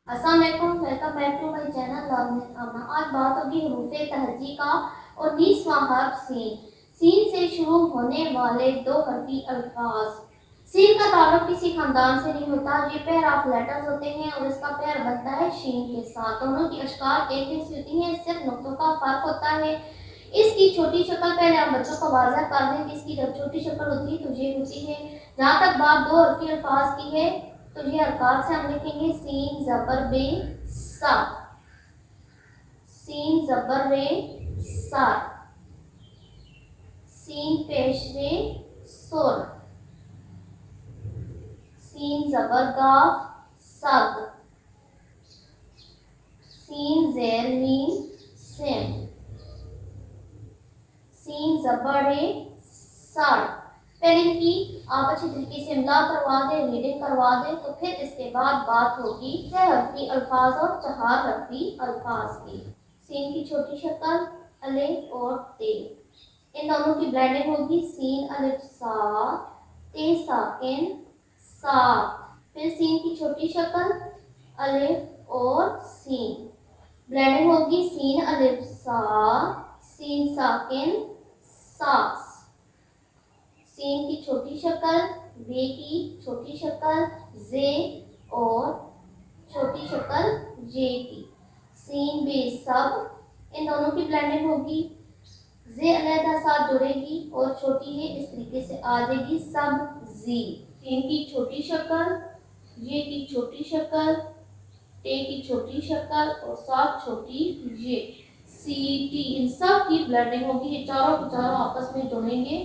अस्सलाम वालेकुम, welcome back to my channel learning Amna. आज बात होगी हरूफ तहजी का 19वां हर्फ सीन। सीन से शुरू होने वाले दो हरफी अल्फाज। सीन का ताल्लुक किसी खानदान से नहीं होता, ये पेयर ऑफ लेटर्स होते हैं और इसका पेयर बनता है शीन के साथ। दोनों की अशकाल एक जैसी होती हैं, सिर्फ नुक्तों का फर्क होता है। इसकी छोटी शक्ल पहले हम बच्चों को वाज़ह कर दें कि इसकी जब छोटी शक्ल होती है तो ये होती है। जहाँ तक बात दो हरफी अल्फाज की है तो ये हरकत से हम लिखेंगे सीन जबर बे सा, सीन जबर रे सा, सीन पेश रे सुर, सीन जबर गाफ सग, सीन जेर मीम सिम, सीन जबर रे सर। पहले इनकी आप अच्छी तरीके से इमला करवा दें, रीडिंग करवा दें, तो फिर इसके बाद बात होगी 6 हरफी अल्फाज और 4 हरफी अल्फाज की। सीन की छोटी शक्ल अलिफ और ते, इन दोनों की ब्लेंडिंग होगी सीन अलिफ सा, ते साकिन सा। फिर सीन की छोटी शक्ल अलिफ और सीन, ब्लेंडिंग होगी सीन अलिफ सा, सीन साकिन सास। सीन की छोटी शक्ल, बे की छोटी शक्ल जे और छोटी शक्ल जे की, सीन बे सब। इन दोनों की ब्लेंडिंग होगी, जे अलहदा साथ जुड़ेगी और छोटी है इस तरीके से आ जाएगी सब जी। सीन की छोटी शक्ल, ये की छोटी शक्ल, टे की छोटी शक्ल और साथ छोटी ये, सी टी। इन सब की ब्लेंडिंग होगी, ये चारों के चारों आपस में जुड़ेंगे।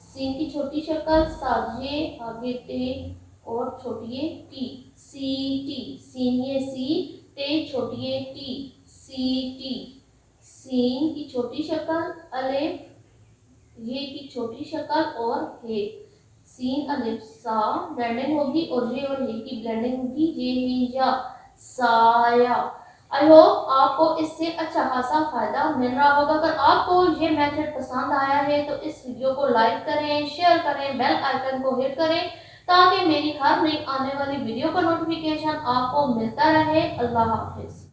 सीन की छोटी शक्ल साजे, आगे टे और छोटी टी, सी टी। सीन ये सी, टे छोटी टी, सी टी। सीन की छोटी शक्ल अलिफ, ये की छोटी शक्ल और हे, सीन अलिफ सा। ब्लेंडिंग होगी और ये और हे की ब्लेंडिंग होगी, ये ही या साया। आई होप आपको इससे अच्छा खासा फायदा मिल रहा होगा। अगर आपको ये मेथड पसंद आया है तो इस वीडियो को लाइक करें, शेयर करें, बेल आइकन को हिट करें ताकि मेरी हर नई आने वाली वीडियो का नोटिफिकेशन आपको मिलता रहे। अल्लाह हाफिज।